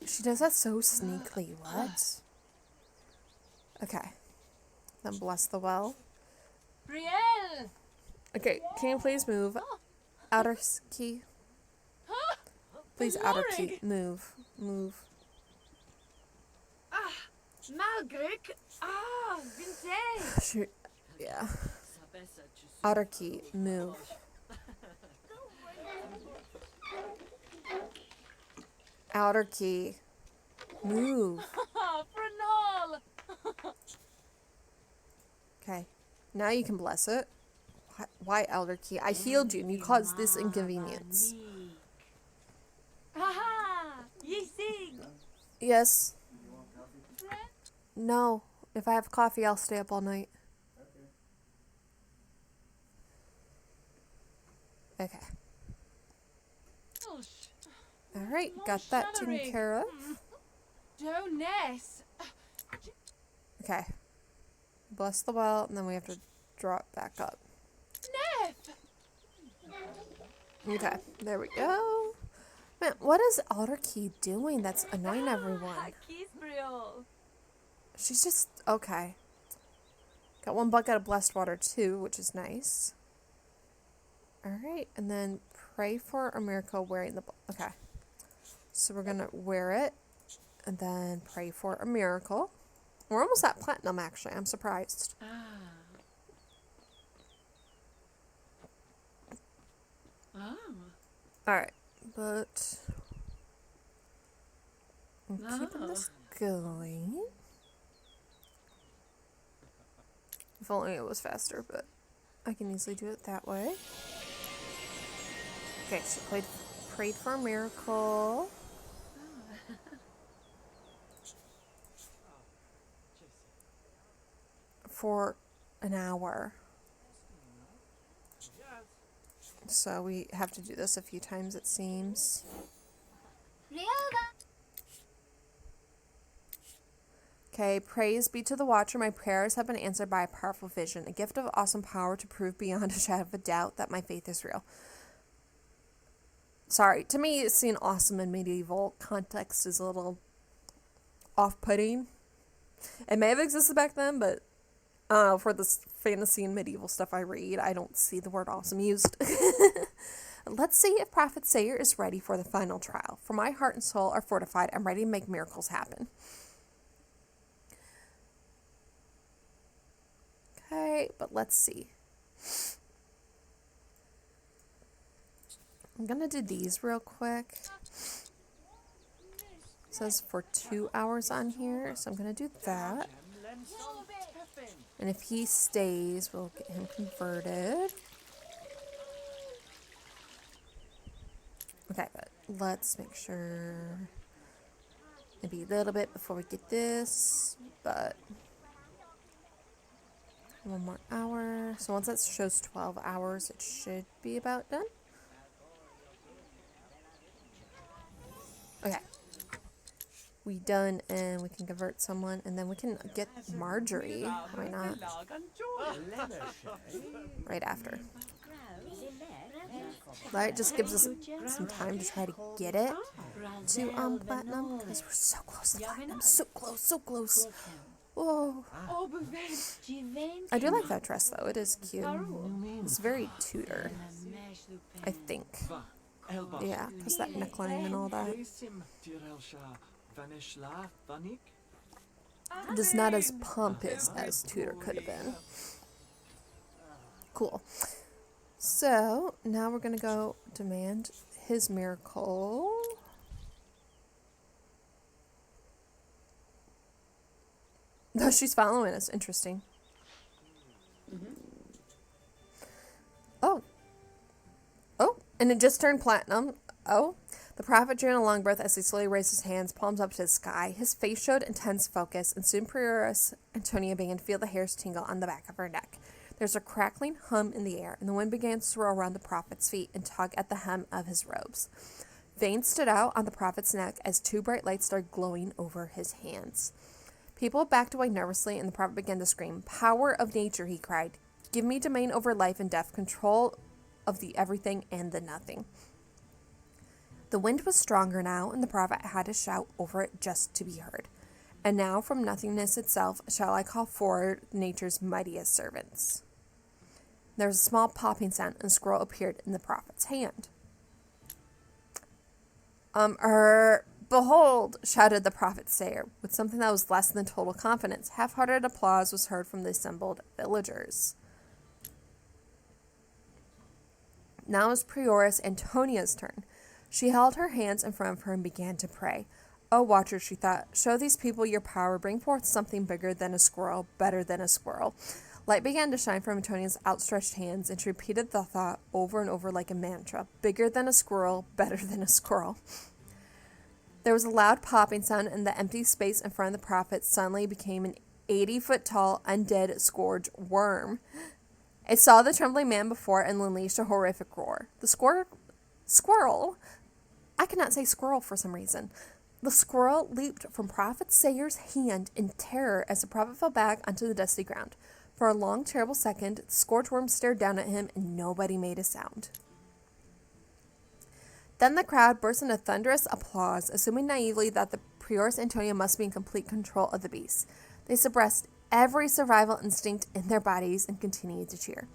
She does that so sneakily. What? Okay. Then bless the well. Brielle! Okay, can you please move? Outer key. Please, outer key. Move. Move. Malgré. Vintage! Shoot. Yeah. Outer key. Move. Outer key. Move. Frenol! Okay. Now you can bless it. Why elder key? I healed you and you caused this inconvenience. Haha! Ye sing! Yes. No. If I have coffee, I'll stay up all night. Okay. Alright, got that taken care of. Doness! Okay. Bless the well, and then we have to draw it back up. Okay, there we go. Man, what is Otter Key doing that's annoying everyone? She's just, okay. Got one bucket of blessed water too, which is nice. Alright, and then pray for a miracle wearing the, okay. So we're gonna wear it, and then pray for a miracle. We're almost at platinum, actually. I'm surprised. Alright, but I'm keeping this going. If only it was faster, but I can easily do it that way. Okay, so prayed for a miracle. For an hour. So we have to do this a few times, it seems. Okay, praise be to the Watcher. My prayers have been answered by a powerful vision, a gift of awesome power to prove beyond a shadow of a doubt that my faith is real. Sorry, to me, seeing awesome in medieval context is a little off-putting. It may have existed back then, but for this fantasy and medieval stuff I read, I don't see the word awesome used. Let's see if Prophet Sayer is ready for the final trial. For my heart and soul are fortified. I'm ready to make miracles happen. Okay, but let's see. I'm gonna do these real quick. It says for 2 hours on here, so I'm gonna do that. And if he stays, we'll get him converted. Okay, but let's make sure. Maybe a little bit before we get this, but 1 more hour. So once that shows 12 hours, it should be about done. Okay. We done, and we can convert someone, and then we can get Marjorie. Why not? Right after. That just gives us some time to try to get it to platinum, because we're so close to platinum. So close, so close. Whoa. I do like that dress, though. It is cute. It's very Tudor, I think. Yeah, plus that neckline and all that. Just not as pompous as Tudor could have been. Cool. So, now we're going to go demand his miracle. No, she's following us. Interesting. Oh. Oh, and it just turned platinum. Oh. The prophet drew in a long breath as he slowly raised his hands, palms up to the sky. His face showed intense focus, and soon Prioress Antonia began to feel the hairs tingle on the back of her neck. There's a crackling hum in the air, and the wind began to swirl around the prophet's feet and tug at the hem of his robes. Veins stood out on the prophet's neck as 2 bright lights started glowing over his hands. People backed away nervously, and the prophet began to scream. "Power of nature," he cried. "Give me domain over life and death, control of the everything and the nothing." The wind was stronger now, and the prophet had to shout over it just to be heard. "And now from nothingness itself shall I call forward nature's mightiest servants." There was a small popping sound, and a scroll appeared in the prophet's hand. "Behold," shouted the prophet Sayer, with something that was less than total confidence. Half-hearted applause was heard from the assembled villagers. Now it was Prioress Antonia's turn. She held her hands in front of her and began to pray. "O Watcher," she thought, "show these people your power. Bring forth something bigger than a squirrel, better than a squirrel." Light began to shine from Antonia's outstretched hands, and she repeated the thought over and over like a mantra. Bigger than a squirrel, better than a squirrel. There was a loud popping sound, and the empty space in front of the prophet suddenly became an 80-foot-tall, undead scourge worm. It saw the trembling man before and unleashed a horrific roar. The squirrel, I cannot say squirrel for some reason. The squirrel leaped from Prophet Sayer's hand in terror as the prophet fell back onto the dusty ground. For a long, terrible second, the scorched worm stared down at him, and nobody made a sound. Then the crowd burst into thunderous applause, assuming naively that the Prioress Antonia must be in complete control of the beast. They suppressed every survival instinct in their bodies and continued to cheer.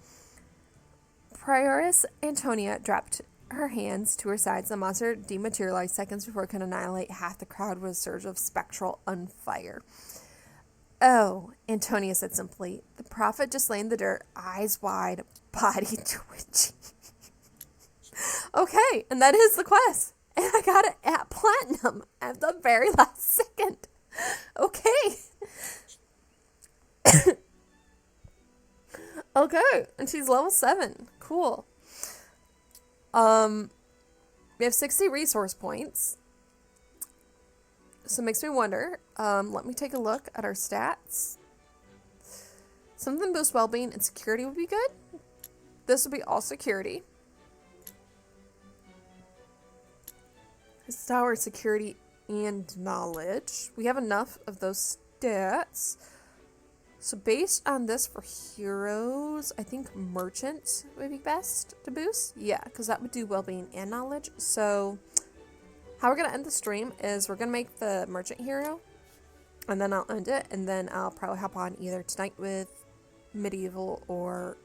Prioress Antonia dropped her hands to her sides. The monster dematerialized seconds before it could annihilate half the crowd with a surge of spectral unfire. Oh, Antonia said simply. The prophet just lay in the dirt, eyes wide, body twitching. Okay, and that is the quest. And I got it at platinum at the very last second. Okay. Okay, and she's level 7. Cool. We have 60 resource points. So it makes me wonder. Let me take a look at our stats. Something boosts well-being and security would be good. This would be all security. This tower security and knowledge. We have enough of those stats. So based on this for heroes, I think merchant would be best to boost. Yeah, because that would do well-being and knowledge. So how we're going to end the stream is we're going to make the merchant hero. And then I'll end it. And then I'll probably hop on either tonight with Medieval or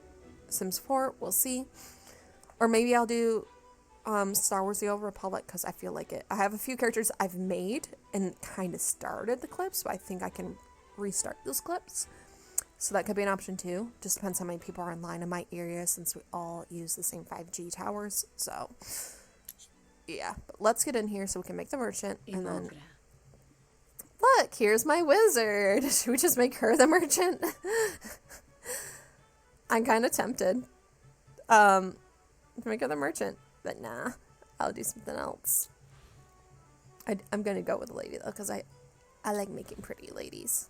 Sims 4. We'll see. Or maybe I'll do Star Wars The Old Republic because I feel like it. I have a few characters I've made and kind of started the clips, but I think I can restart those clips. So that could be an option too. Just depends how many people are online in my area since we all use the same 5G towers. So yeah, but let's get in here so we can make the merchant. And then look, here's my wizard. Should we just make her the merchant? I'm kind of tempted to make her the merchant, but nah, I'll do something else. I'm gonna go with a lady though because I like making pretty ladies.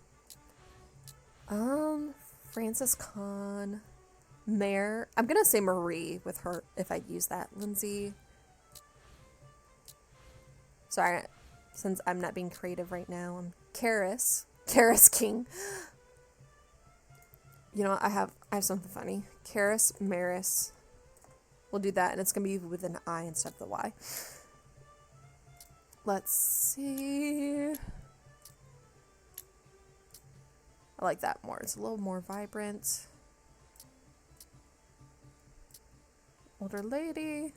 Frances Con, Mare. I'm gonna say Marie with her if I use that. Lindsay. Sorry, since I'm not being creative right now. I'm Karis King. You know what? I have something funny. Karis Maris. We'll do that, and it's gonna be with an I instead of the Y. Let's see. I like that more. It's a little more vibrant. Older lady.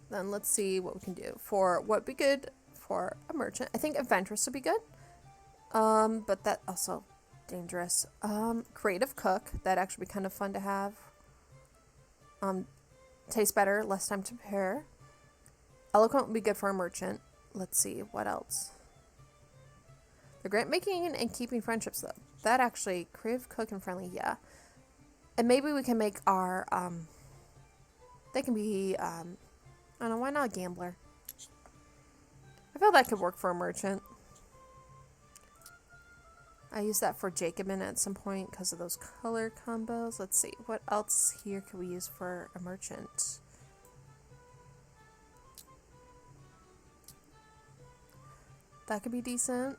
Then let's see what we can do. For what would be good for a merchant. I think adventurous would be good. But that also dangerous. Creative cook. That'd actually be kind of fun to have. Tastes better, less time to prepare. Eloquent would be good for a merchant. Let's see, what else? The grant making and keeping friendships, though. That actually, creative, cook, and friendly, yeah. And maybe we can make our, they can be, I don't know, why not a gambler? I feel that could work for a merchant. I used that for Jacobin at some point because of those color combos. Let's see, what else here can we use for a merchant? That could be decent.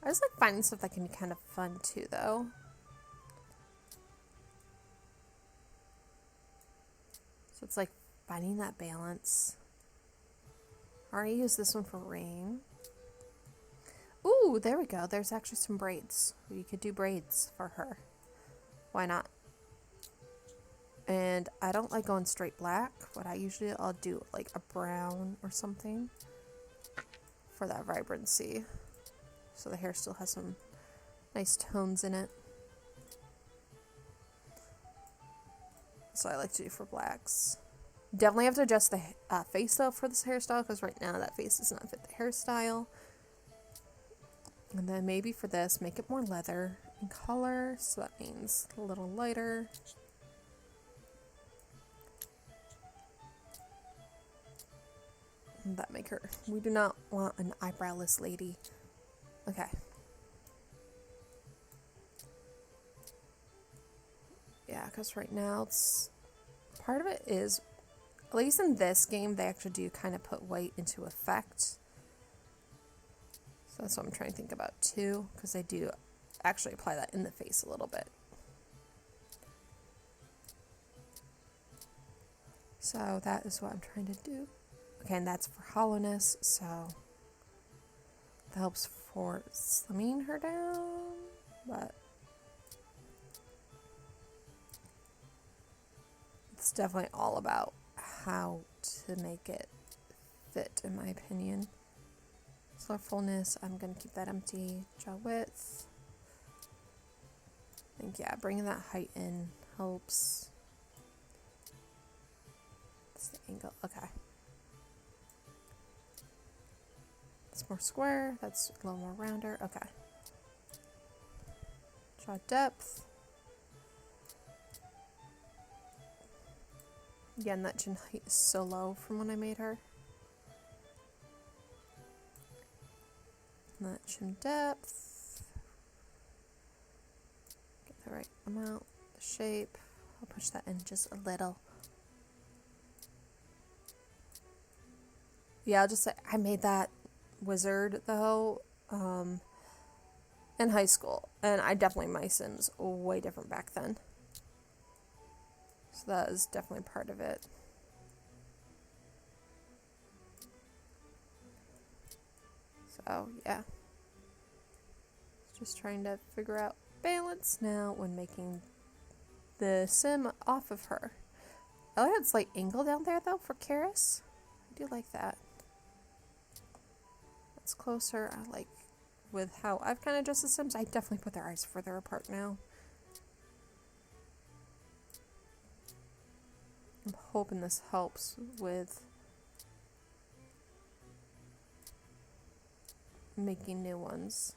I just like finding stuff that can be kind of fun too, though. So it's like finding that balance. I already used this one for rain. Ooh, there we go. There's actually some braids. We could do braids for her. Why not? And I don't like going straight black. What I usually do, I'll do like a brown or something for that vibrancy. So the hair still has some nice tones in it. So I like to do for blacks. Definitely have to adjust the face though for this hairstyle because right now that face does not fit the hairstyle. And then maybe for this, make it more leather in color. So that means a little lighter. And that make her. We do not want an eyebrowless lady. Okay. Yeah, because right now it's part of it is, at least in this game, they actually do kind of put white into effect. So that's what I'm trying to think about too, because they do actually apply that in the face a little bit. So that is what I'm trying to do. Okay, and that's for hollowness, so that helps for slimming her down, but it's definitely all about how to make it fit, in my opinion. Slower fullness, I'm going to keep that empty. Jaw width. I think, yeah, bringing that height in helps. That's the angle. Okay. It's more square. That's a little more rounder. Okay. Jaw depth. Again, that chin height is so low from when I made her. And that chin depth. Get the right amount. The shape. I'll push that in just a little. Yeah, I'll just say I made that wizard though in high school, and I definitely my Sims way different back then. So that is definitely part of it. So yeah, just trying to figure out balance now when making the sim off of her. I like that slight angle down there though for Karis. I do like that. That's closer. I like with how I've kind of dressed the Sims. I definitely put their eyes further apart now. I'm hoping this helps with making new ones.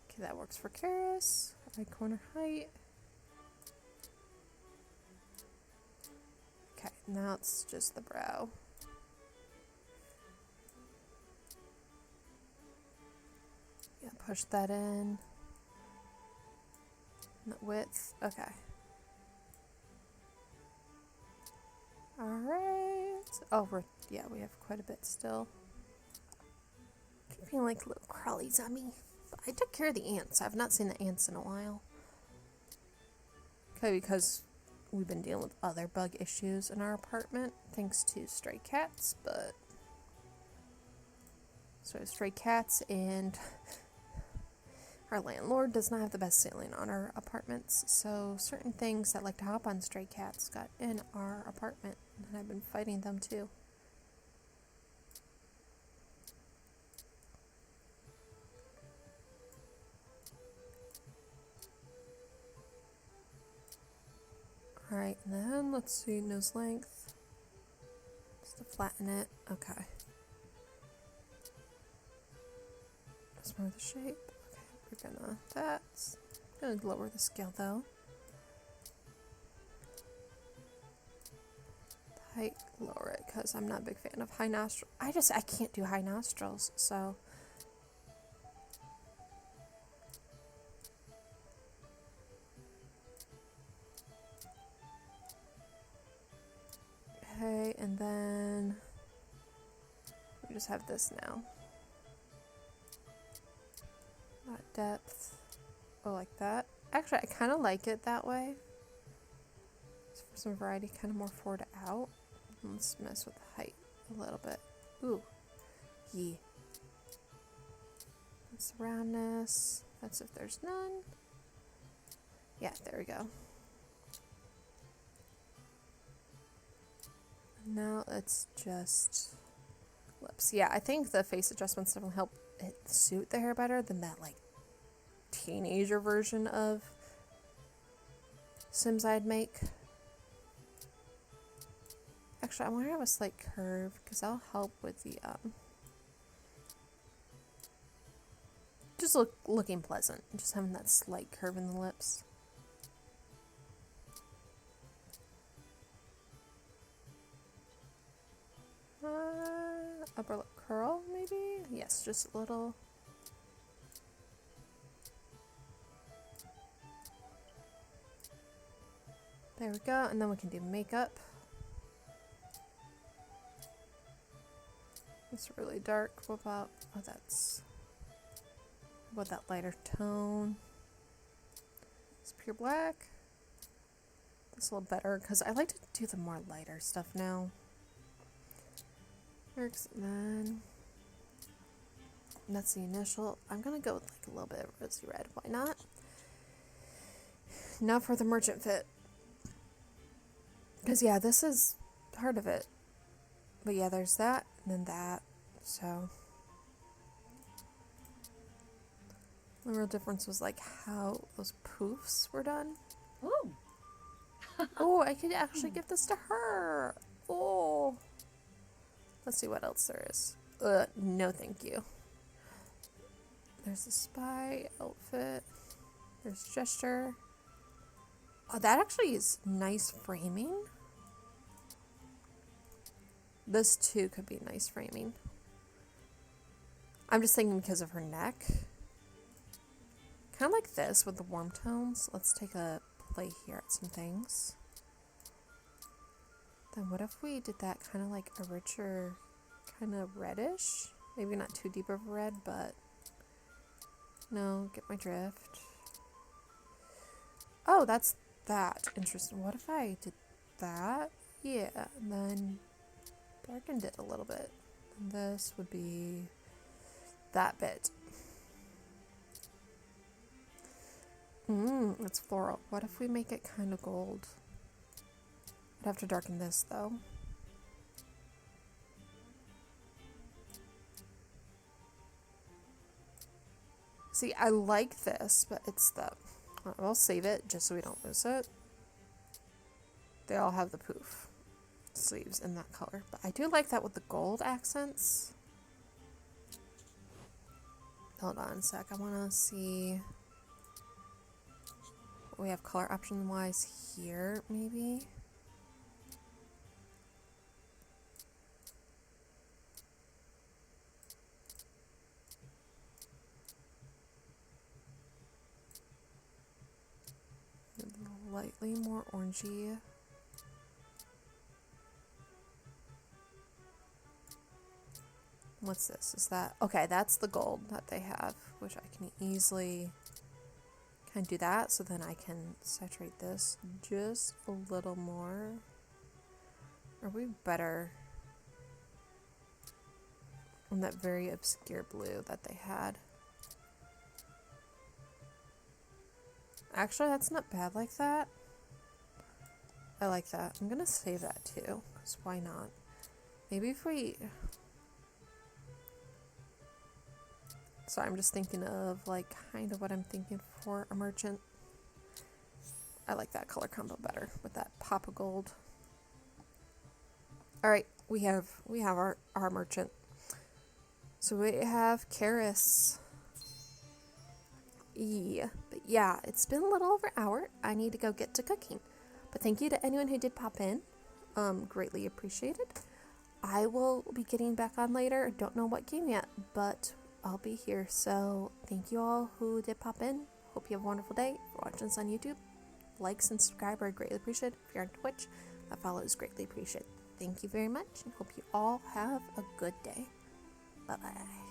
Okay, that works for Karis. Eye corner height. Okay, now it's just the brow. Yeah, push that in. And the width. Okay. Alright. Oh, we have quite a bit still. I keep feeling like little crawlies on me. But I took care of the ants. I've not seen the ants in a while. Okay, because we've been dealing with other bug issues in our apartment, thanks to stray cats, but... So stray cats, and our landlord does not have the best ceiling on our apartments, so certain things that like to hop on stray cats got in our apartment, and I've been fighting them too. Alright, and then let's see nose length. Just to flatten it. Okay. Just more the shape. Okay, that's gonna lower the scale though. The height, lower it, because I'm not a big fan of high nostril. I can't do high nostrils, so. Okay, and then we just have this now. That depth. Oh, like that. Actually, I kind of like it that way. Just for some variety, kind of more forward out. Let's mess with the height a little bit. Ooh. Yeah. That's the roundness. That's if there's none. Yeah, there we go. Now it's just lips. Yeah, I think the face adjustments definitely help it suit the hair better than that like teenager version of Sims I'd make. Actually, I want to have a slight curve because that'll help with the just looking pleasant. Just having that slight curve in the lips. Upper lip curl, maybe? Yes, just a little. There we go, and then we can do makeup. It's really dark. What about, oh, that's, what about that lighter tone? It's pure black. That's a little better, because I like to do the more lighter stuff now. Works, and then that's the initial. I'm gonna go with like a little bit of rosy red. Why not? Now for the merchant fit. Because yeah, this is part of it. But yeah, there's that and then that. So the real difference was like how those poofs were done. Ooh. Oh, I could actually give this to her. Oh. Let's see what else there is. No thank you. There's the spy outfit. There's gesture. Oh, that actually is nice framing. This too could be nice framing. I'm just thinking because of her neck. Kind of like this with the warm tones. Let's take a play here at some things. Then what if we did that kind of like a richer, kind of reddish? Maybe not too deep of a red, but no, get my drift. Oh, that's that. Interesting. What if I did that? Yeah, and then darkened it a little bit. And this would be that bit. It's floral. What if we make it kind of gold? I'd have to darken this though. See, I like this, but it's the... I'll save it just so we don't lose it. They all have the poof sleeves in that color. But I do like that with the gold accents. Hold on a sec. I want to see what we have color option wise here, maybe. Lightly more orangey. What's this? Is that... Okay, that's the gold that they have, which I can easily kind of do that. So then I can saturate this just a little more. Are we better on that very obscure blue that they had? Actually, that's not bad like that. I like that. I'm gonna save that too, because why not? Maybe if we... So I'm just thinking of like kind of what I'm thinking for a merchant. I like that color combo better with that pop of gold. All right, we have our merchant. So we have Karis. Yeah, but yeah, it's been a little over an hour. I need to go get to cooking. But thank you to anyone who did pop in. Greatly appreciated. I will be getting back on later. Don't know what game yet, but I'll be here. So thank you all who did pop in. Hope you have a wonderful day. If you're watching this on YouTube, likes and subscribe are greatly appreciated. If you're on Twitch, a follow is greatly appreciated. Thank you very much, and hope you all have a good day. Bye-bye.